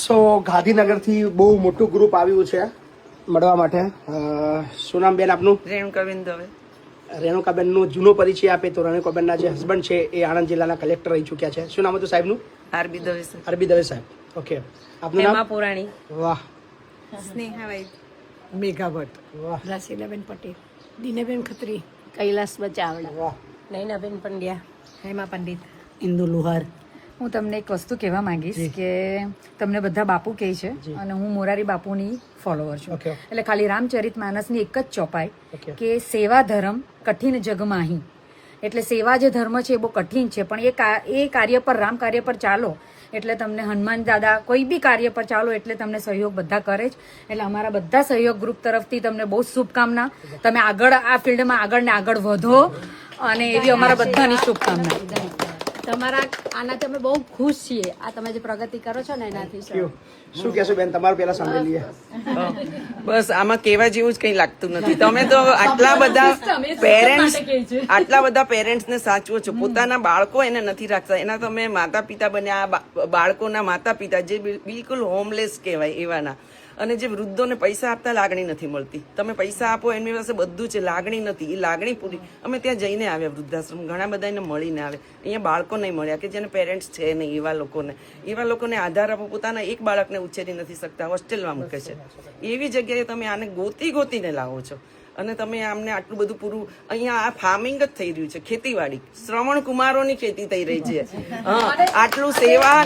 સો ગાંધીનગરથી બહુ મોટું ગ્રુપ આવ્યું છે મળવા માટે. શું નામ બેન આપનું? રેણુકાબેન દવે. રેણુકાબેનનો જૂનો પરિચય આપે તો રેણુકાબેનના જે હસબન્ડ છે એ આણંદ જિલ્લાના કલેક્ટર રહી ચૂક્યા છે. શું નામ હતું સાહેબનું? આરબી દવે. અરબી દવે સાહેબ. ઓકે, આપનું નામ? હેમા પુરાણી. વાહ. સ્નેહા વાઈદ. મેઘા ભટ્ટ. વાહ. રાશીલાબેન પટેલ, દીનાબેન ખત્રી, કૈલાસ ચાવડા, વાહ. નૈનાબેન પંડ્યા, હેમા પંડિત, ઇન્દુ લુહાર. હું તમને એક વસ્તુ કહેવા માંગીશ કે તમને બધા બાપુ કહે છે અને હું મોરારી બાપુની ફોલોવર છું. Okay. એટલે ખાલી રામચરિત માનસની એક જ ચોપાઈ Okay. કે સેવા ધર્મ કઠિન જગમાહી. એટલે સેવા જે ધર્મ છે એ બહુ કઠિન છે, પણ એ કાર્ય પર રામ કાર્ય પર ચાલો એટલે તમને હનુમાન દાદા કોઈ બી કાર્ય પર ચાલો એટલે તમને સહયોગ બધા કરે જ. એટલે અમારા બધા સહયોગ ગ્રુપ તરફથી તમને બહુ શુભકામના. તમે આગળ આ ફિલ્ડમાં આગળ ને આગળ વધો અને એવી અમારા બધાની શુભકામના. તમારા આનાથી અમે બહુ ખુશ છીએ. આ તમે જે પ્રગતિ કરો છો ને એનાથી. શું કહેશો બેન? તમારું પેલા સાંભળી લઈએ. બસ આમાં કહેવા જેવું જ કંઈ લાગતું નથી. તમે તો આટલા બધા પેરેન્ટ્સ ને સાચવો છો. પોતાના બાળકો એને નથી રાખતા. એના તમે માતા પિતા બન્યા, બાળકોના માતા પિતા જે બિલકુલ હોમલેસ કહેવાય એવાના. અને જે વૃદ્ધોને પૈસા આપતા લાગણી નથી મળતી. તમે પૈસા આપો એમની પાસે બધું છે, લાગણી નથી. એ લાગણી પૂરી. અમે ત્યાં જઈને આવ્યા વૃદ્ધાશ્રમ, ઘણા બધા એને મળીને આવે. અહીંયા બાળકો નહીં મળ્યા કે જેને પેરેન્ટ્સ છે નહીં. એવા લોકોને આધાર આપો. પોતાના એક બાળકને ઉછેરી નથી શકતા, હોસ્ટેલમાં મૂકે છે. એવી જગ્યાએ તમે આને ગોતીને લાવો છો અને તમે આમને આટલું બધું પૂરું. અહીંયા આ ફાર્મિંગ જ થઈ રહ્યું છે, ખેતીવાડી, શ્રવણ કુમારોની ખેતી થઈ રહી છે. આટલું સેવા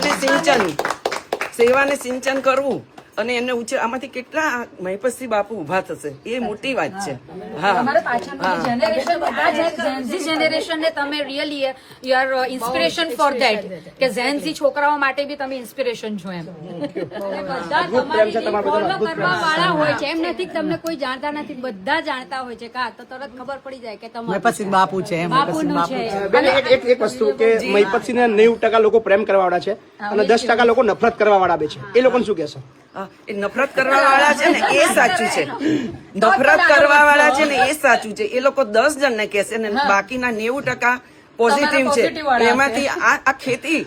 અને સિંચન કરવું અને એને ઉછેર. આમાંથી કેટલા મહિપતસિંહ બાપુ ઉભા થશે એ મોટી વાત છે. જનરેશન ને તમે really you are inspiration for that કે ઝેન ઝી છોકરાઓ માટે બી તમે ઇન્સ્પિરેશન છો એમ. બધા તમારી ફોલો કરવા વાળા હોય છે. એમ નથી કે તમને કોઈ જાણતા નથી, બધા જાણતા હોય છે. કા તો તરત ખબર પડી જાય કે તમારું પછી બાપુ છે એમ. બાપુનું છે. બેન એક વસ્તુ કે મહિપતસિંહને 90% લોકો પ્રેમ કરવા વાળા છે અને 10% લોકો નફરત કરવા વાળા બે છે. એ લોકોને શું કહેશો? એ નફરત કરવા વાળા છે ને એ સાચું છે. નફરત કરવા વાળા છે ને એ સાચું છે. એ લોકો 10 જણને કહેશે ને બાકીના 90% પોઝિટિવ છે. એમાંથી આ ખેતી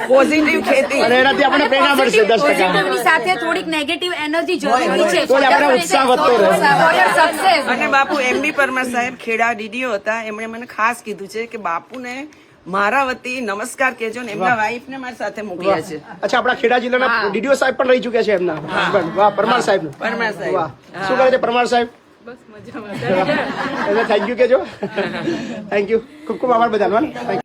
પોઝિટિવ ખેતી અને એનાથી આપણે પ્રેરણા મળશે 10%. પોઝિટિવની સાથે થોડીક નેગેટિવ એનર્જી જરૂરી છે તો જ આપણો ઉત્સાહ વધતો રહે. અને બાપુ એમબી પરમાર સાહેબ ખેડા ડીડીઓ હતા. એમણે મને ખાસ કીધું છે કે બાપુને મારા વતી નમસ્કાર કહેજો ને એમના વાઈફ ને મારી સાથે મોકલ્યા છે. અચ્છા, આપણા ખેડા જિલ્લાના ડીડીઓ સાહેબ પણ રહી ચૂક્યા છે એમના હસબન્ડ. વાહ, પરમાર સાહેબ. પરમાર સાહેબ. વાહ, શું કરે છે પરમાર સાહેબ? બસ મજામાં. થેન્ક યુ કેજો. Thank you. ખૂબ ખૂબ આભાર બધાનો.